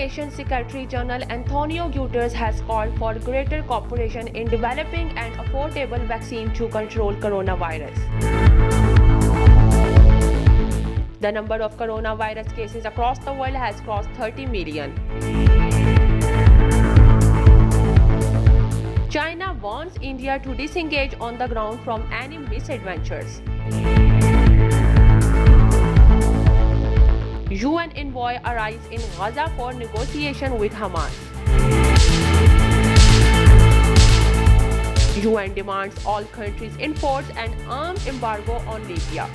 Nations Secretary General Antonio Guterres has called for greater cooperation in developing an affordable vaccine to control coronavirus. The number of coronavirus cases across the world has crossed 30 million. China wants India to disengage on the ground from any misadventures. UN envoy arrives in Gaza for negotiation with Hamas. UN demands all countries enforce an arms embargo on Libya.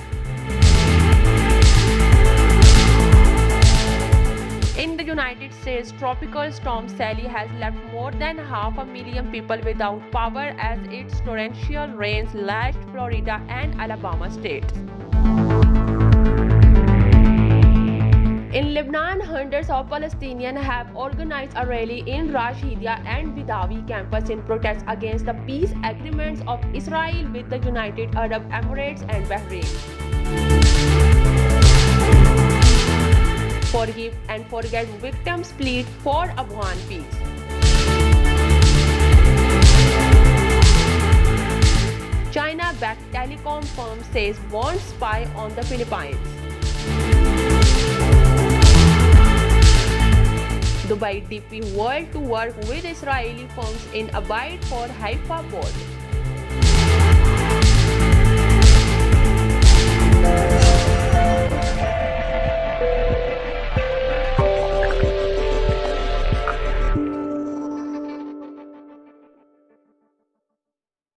In the United States, tropical storm Sally has left more than 500,000 people without power as its torrential rains lashed Florida and Alabama states. In Lebanon, hundreds of Palestinians have organized a rally in Rashidia and Bidawi campus in protest against the peace agreements of Israel with the United Arab Emirates and Bahrain. Forgive and forget victims plead for Afghan peace. China-backed telecom firm says won't spy on the Philippines. Dubai DP World to work with Israeli firms in a bid for Haifa port.